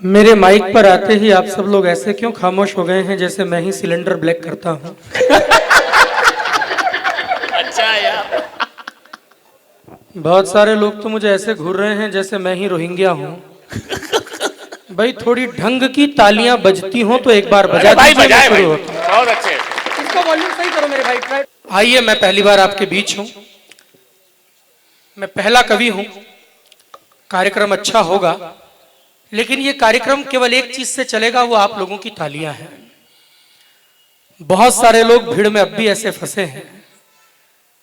मेरे माइक पर आते ही आप सब लोग ऐसे क्यों खामोश हो गए हैं जैसे मैं ही सिलेंडर ब्लैक करता हूं। अच्छा यार, बहुत सारे लोग तो मुझे ऐसे घूर रहे हैं जैसे मैं ही रोहिंग्या हूं। भाई थोड़ी ढंग की तालियां बजती हो तो एक बार बजा भाई दीजिए, बजाए मैं भाई, शुरू होता हूं। बहुत अच्छे। इसका वॉल्यूम सही करो मेरे भाई। आइए, मैं पहली बार आपके बीच हूं, मैं पहला कवि हूं। कार्यक्रम अच्छा होगा, लेकिन ये कार्यक्रम केवल एक चीज से चलेगा, वो आप लोगों की तालियां हैं। बहुत सारे लोग भीड़ में अब भी ऐसे फंसे हैं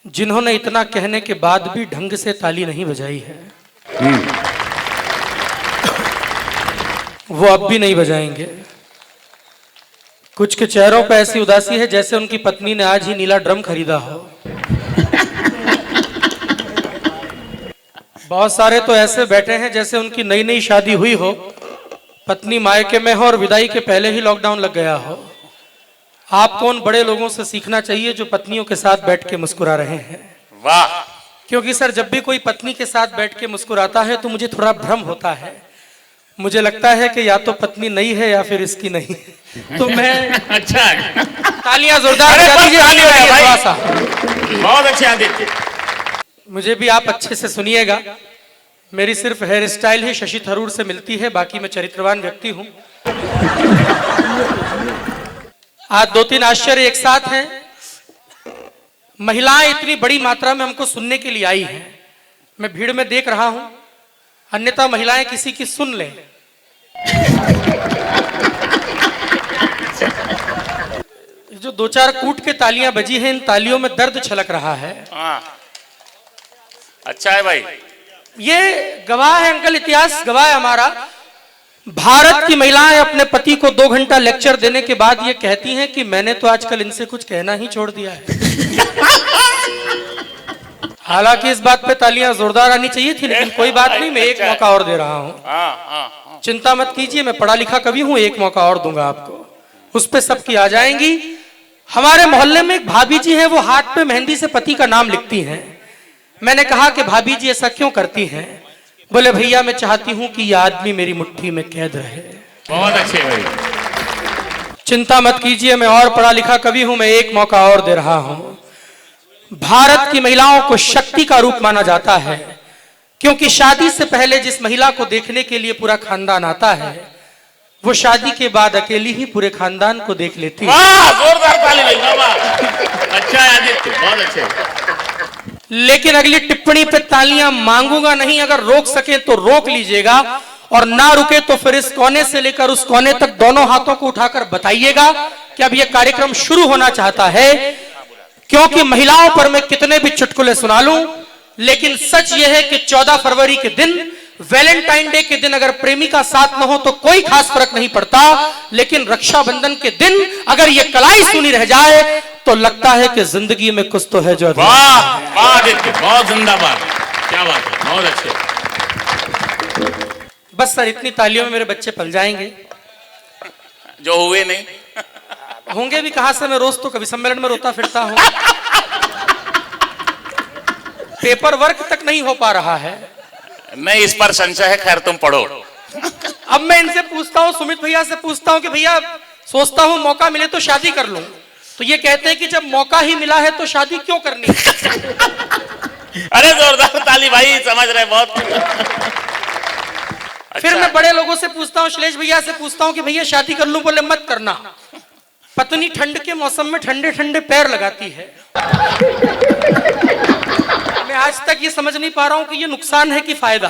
जिन्होंने इतना कहने के बाद भी ढंग से ताली नहीं बजाई है। वो अब भी नहीं बजाएंगे। कुछ के चेहरों पर ऐसी उदासी है जैसे उनकी पत्नी ने आज ही नीला ड्रम खरीदा हो। बहुत सारे तो ऐसे बैठे हैं जैसे उनकी नई नई शादी हुई हो, पत्नी मायके में हो और विदाई के पहले ही लॉकडाउन लग गया हो। आपको उन बड़े लोगों से सीखना चाहिए जो पत्नियों के साथ बैठ के मुस्कुरा रहे हैं। वाह, क्योंकि सर, जब भी कोई पत्नी के साथ बैठ के मुस्कुराता है तो मुझे थोड़ा भ्रम होता है। मुझे लगता है कि या तो पत्नी नई है या फिर इसकी नहीं है। तो मैं अच्छा, तालियां जोरदार बजा दीजिए थोड़ा सा। बहुत अच्छे आदित्य। मुझे भी आप अच्छे से सुनिएगा। मेरी सिर्फ हेयर स्टाइल ही शशि थरूर से मिलती है, बाकी मैं चरित्रवान व्यक्ति हूं। आज दो तीन आश्चर्य एक साथ हैं। महिलाएं इतनी बड़ी मात्रा में हमको सुनने के लिए आई हैं, मैं भीड़ में देख रहा हूं, अन्यथा महिलाएं किसी की सुन लें। जो दो चार कूट के तालियां बजी हैं, इन तालियों में दर्द छलक रहा है। अच्छा है भाई। ये गवाह है अंकल, इतिहास गवाह है हमारा। भारत की महिलाएं अपने पति को 2 घंटा लेक्चर देने के बाद ये कहती हैं कि मैंने तो आजकल इनसे कुछ कहना ही छोड़ दिया है। हालांकि इस बात पे तालियां जोरदार आनी चाहिए थी, लेकिन कोई बात नहीं, मैं एक मौका और दे रहा हूं। चिंता मत कीजिए, मैं पढ़ा लिखा कवि हूं, एक मौका और दूंगा आपको, उस पे सबकी आ जाएंगी। हमारे मोहल्ले में एक भाभी जी हैं, वो हाथ पे मेहंदी से पति का नाम लिखती हैं। मैंने कहा कि भाभी जी ऐसा क्यों करती हैं? बोले भैया मैं चाहती हूं कि यह आदमी मेरी मुट्ठी में कैद रहे। बहुत अच्छे भाई। चिंता मत कीजिए, मैं और पढ़ा लिखा कवि हूं, मैं एक मौका और दे रहा हूं। भारत की महिलाओं को शक्ति का रूप माना जाता है, क्योंकि शादी से पहले जिस महिला को देखने के लिए पूरा खानदान आता है, वो शादी के बाद अकेली ही पूरे खानदान को देख लेती है। जोरदार ताली बजाओ। अच्छा है आदित्य, बहुत अच्छे। लेकिन अगली टिप्पणी पे तालियां मांगूंगा नहीं, अगर रोक सके तो रोक लीजिएगा, और ना रुके तो फिर इस कोने से लेकर उस कोने तक दोनों हाथों को उठाकर बताइएगा कि अब यह कार्यक्रम शुरू होना चाहता है। क्योंकि महिलाओं पर मैं कितने भी चुटकुले सुना लूं, लेकिन सच यह है कि 14 फरवरी के दिन, वैलेंटाइन डे के दिन अगर प्रेमिका साथ न हो तो कोई खास फर्क नहीं पड़ता, लेकिन रक्षाबंधन के दिन अगर ये कलाई सुनी रह जाए तो लगता है कि जिंदगी में कुछ तो है जो। वाह वाह आदित्य, बहुत जिंदाबाद, क्या बात है, बहुत अच्छे। बस सर, इतनी तालियों में मेरे बच्चे पल जाएंगे। जो हुए नहीं होंगे भी कहां से, मैं रोज तो कवि सम्मेलन में रोता फिरता हूं। पेपर वर्क तक नहीं हो पा रहा है। नहीं, इस पर संशय है, खैर तुम पढ़ो। अब मैं इनसे पूछता हूं, सुमित भैया से पूछता हूं कि भैया सोचता हूं मौका मिले तो शादी कर लूं, तो ये कहते हैं कि जब मौका ही मिला है तो शादी क्यों करनी है? अरे जोरदार ताली भाई, समझ रहे बहुत। फिर मैं बड़े लोगों से पूछता हूं, श्लेष भैया से पूछता हूं कि भैया शादी कर लूं, बोले मत करना, पत्नी ठंड के मौसम में ठंडे ठंडे पैर लगाती है। मैं आज तक ये समझ नहीं पा रहा हूं कि ये नुकसान है कि फायदा।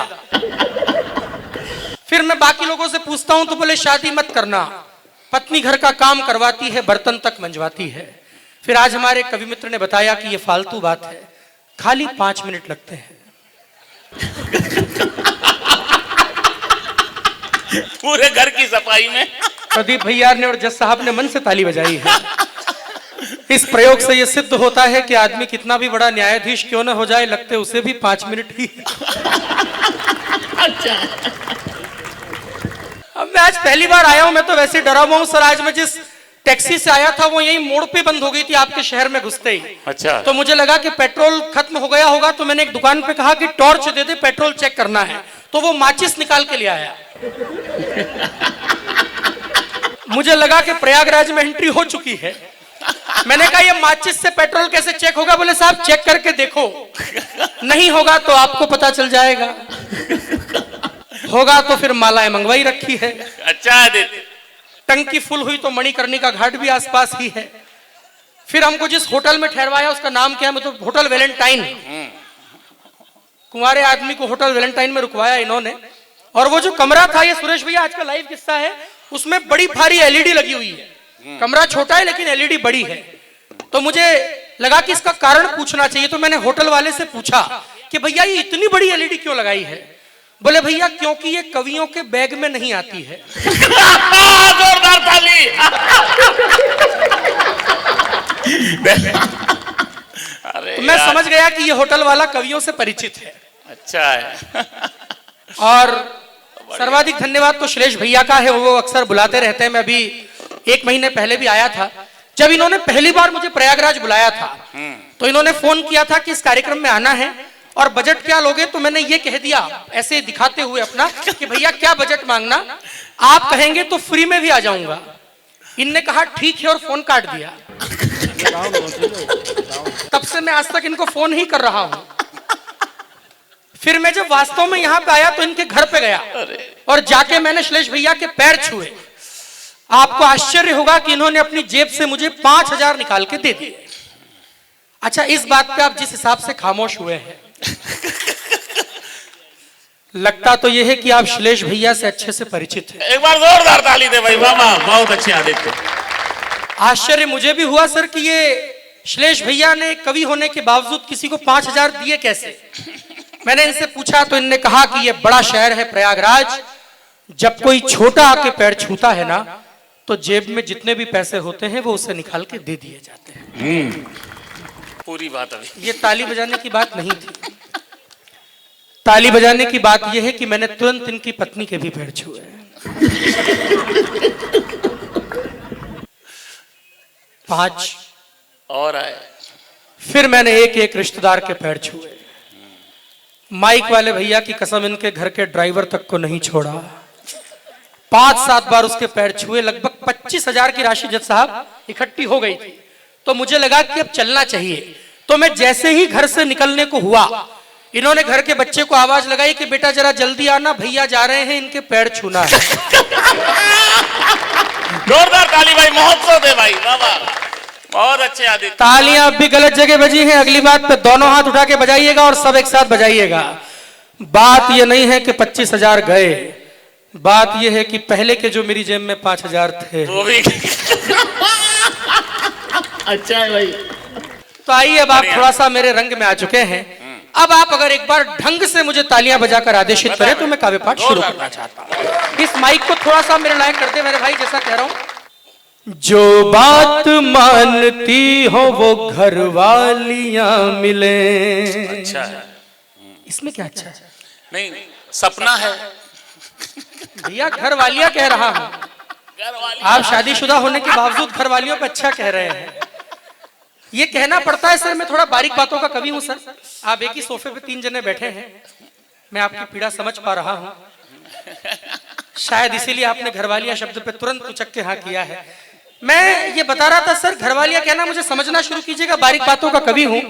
फिर मैं बाकी लोगों से पूछता हूं तो बोले शादी मत करना, पत्नी घर का काम करवाती है, बर्तन तक मंजवाती है। फिर आज हमारे कवि मित्र ने बताया कि ये फालतू बात है, खाली 5 मिनट लगते हैं। पूरे घर की सफाई में प्रदीप भैया ने और जज साहब ने मन से ताली बजाई है। इस प्रयोग से यह सिद्ध होता है कि आदमी कितना भी बड़ा न्यायाधीश क्यों न हो जाए, लगते उसे भी 5 मिनट ही। अच्छा, अब मैं आज पहली बार आया हूं, मैं तो वैसे डरा हुआ हूं सर। आज मैं जिस टैक्सी से आया था वो यही मोड़ पे बंद हो गई थी आपके शहर में घुसते ही। अच्छा, तो मुझे लगा कि पेट्रोल खत्म हो गया होगा, तो मैंने एक दुकान पे कहा कि टॉर्च दे दे, पेट्रोल चेक करना है। तो वो माचिस निकाल के ले आया। मुझे लगा कि प्रयागराज में एंट्री हो चुकी है। मैंने कहा ये माचिस से पेट्रोल कैसे चेक होगा? बोले साहब चेक करके देखो, नहीं होगा तो आपको पता चल जाएगा, होगा तो फिर मालाएं मंगवाई रखी है। अच्छा आदित्य, टंकी फुल हुई तो मणिकर्णिका घाट भी आसपास ही है। फिर हमको जिस होटल में ठहरवाया उसका नाम क्या है? मतलब होटल वैलेंटाइन। कुंवारे आदमी को होटल वैलेंटाइन में रुकवाया इन्होंने। और वो जो कमरा था, ये सुरेश भैया आज का लाइव किस्सा है, उसमें बड़ी भारी एलईडी लगी हुई है। कमरा छोटा है लेकिन एलईडी बड़ी है। तो मुझे लगा कि इसका कारण पूछना चाहिए, तो मैंने होटल वाले से पूछा कि भैया ये इतनी बड़ी एलईडी क्यों लगाई है? बोले भैया क्योंकि ये कवियों के बैग में नहीं आती है। जोरदार ताली। अरे तो मैं समझ गया कि ये होटल वाला कवियों से परिचित है। अच्छा है। और सर्वाधिक धन्यवाद तो श्रेष्ठ भैया का है, वो अक्सर बुलाते रहते हैं। मैं अभी 1 महीने पहले भी आया था, जब इन्होंने पहली बार मुझे प्रयागराज बुलाया था तो इन्होंने फोन किया था कि इस कार्यक्रम में आना है और बजट क्या लोगे? तो मैंने ये कह दिया ऐसे दिखाते हुए अपना कि भैया क्या बजट मांगना, आप कहेंगे तो फ्री में भी आ जाऊंगा। इनने कहा ठीक है और फोन काट दिया। तब से मैं आज तक इनको फोन ही कर रहा हूं। फिर मैं जब वास्तव में यहां पे आया तो इनके घर पे गया और जाके मैंने श्लेष भैया के पैर छुए। आपको आश्चर्य होगा कि इन्होंने अपनी जेब से मुझे 5,000 निकाल के दे दिए। अच्छा, इस बात पे आप जिस हिसाब से खामोश हुए हैं, लगता तो यह है कि आप श्लेष भैया से अच्छे से परिचित हैं। एक बार जोरदार ताली दे भाई। वाह, बहुत अच्छे आदित्य। आश्चर्य मुझे भी हुआ सर कि ये श्लेष भैया ने कवि होने के बावजूद किसी को 5,000 दिए कैसे? मैंने इनसे पूछा तो इनने कहा कि ये बड़ा शहर है प्रयागराज, जब कोई छोटा आके पैर छूता है ना तो जेब में जितने भी पैसे होते हैं वो उसे निकाल के दे दिए जाते हैं। पूरी बात अभी। ये ताली बजाने की बात नहीं थी। ताली बजाने की बात यह है कि मैंने तुरंत इनकी पत्नी के भी पैर छुए। पांच और आए। फिर मैंने एक एक रिश्तेदार के पैर छुए। माइक वाले भैया की कसम, इनके घर के ड्राइवर तक को नहीं छोड़ा। 5-7 बार उसके पैर छुए। लगभग 25,000 की राशि जज साहब इकट्ठी हो गई थी। तो मुझे लगा कि अब चलना चाहिए। तो मैं जैसे ही घर से निकलने को हुआ, इन्होंने घर के बच्चे को आवाज लगाई कि बेटा जरा जल्दी आना, भैया जा रहे हैं, इनके पैर छूना है। जोरदार ताली भाई, महोत्सव दे भाई। वाह, बहुत अच्छे आदित्य। तालियां अब भी गलत जगह बजी हैं। अगली बात पे दोनों हाथ उठा के बजाइएगा और सब एक साथ बजाइएगा। बात ये नहीं है कि 25,000 गए, बात ये है कि पहले के जो मेरी जेब में 5,000 थे वो भी। अच्छा है भाई। तो आइए, अब आप थोड़ा सा मेरे रंग में आ चुके हैं। अब आप अगर एक बार ढंग से मुझे तालियां बजाकर आदेशित करें तो मैं काव्य पाठ शुरू करना चाहता हूं। इस माइक को थोड़ा सा मेरे लायक कर दे मेरे भाई, जैसा कह रहा हूं। जो बात मानती हो वो घर वालियां मिले। अच्छा है। इसमें क्या अच्छा है? नहीं, सपना है भैया, घर वालियां कह रहा हूं। आप शादीशुदा होने के बावजूद घर वालियों पे अच्छा कह रहे हैं। ये कहना पड़ता है सर, मैं थोड़ा बारीक बातों का कवि हूं सर। आप एक ही सोफे पे 3 जने बैठे हैं, मैं आपकी पीड़ा समझ पा रहा हूं। शायद इसीलिए आपने घरवालिया शब्द पे तुरंत उचक के हाँ किया है। मैं ये बता रहा था सर, घरवालिया कहना मुझे समझना शुरू कीजिएगा, बारीक बातों का कवि हूं।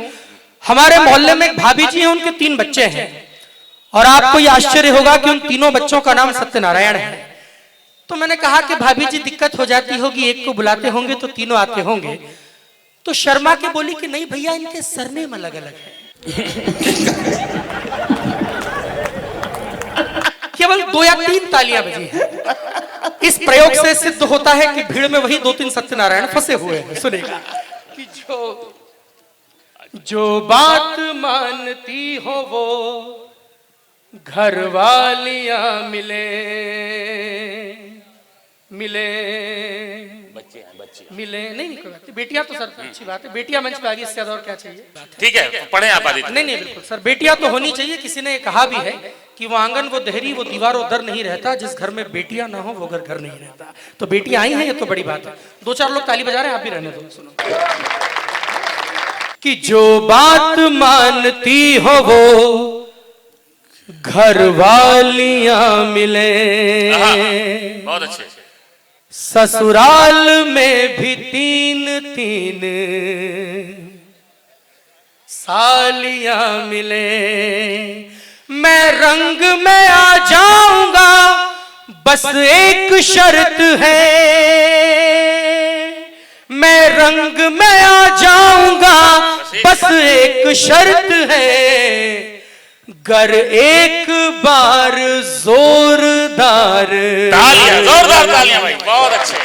हमारे मोहल्ले में एक भाभी जी हैं, उनके 3 बच्चे हैं और आपको ये आश्चर्य होगा कि उन तीनों बच्चों का नाम सत्यनारायण है। तो मैंने कहा कि भाभी जी दिक्कत हो जाती होगी, एक को बुलाते होंगे तो तीनों आते होंगे। तो शर्मा के बोली कि नहीं भैया, इनके सरनेम अलग अलग है। केवल 2 या 3 तालियां बजी हैं। इस प्रयोग से सिद्ध होता है कि भीड़ में वही 2-3 सत्यनारायण फंसे हुए हैं। सुनेगा कि जो बात मानती हो वो घर वालियां मिले मिले बच्चे मिले। नहीं कोई बात, बेटियां तो सर अच्छी बात है, बेटियां मंच पे आ गई, इससे ज्यादा और क्या चाहिए? ठीक है, पढ़े आप आदित्य। नहीं बिल्कुल सर, बेटियां तो होनी चाहिए। किसी ने कहा भी है कि वो आंगन वो दहरी वो दीवारों दर नहीं रहता, जिस घर में बेटियां ना हो वो घर नहीं रहता। तो बेटियां आई हैं, ये तो बड़ी बात है। 2-4 लोग ताली बजा रहे हैं, आप भी रहने दो। सुनो कि जो बात मानती हो वो घर वालियां मिले, बहुत अच्छे। ससुराल में भी तीन तीन सालियां मिले। मैं रंग में आ जाऊंगा, बस एक शर्त है। मैं रंग में आ जाऊंगा, बस एक शर्त है। गर एक बार जोरदार तालियां, जोरदार तालियां भाई, बहुत अच्छे।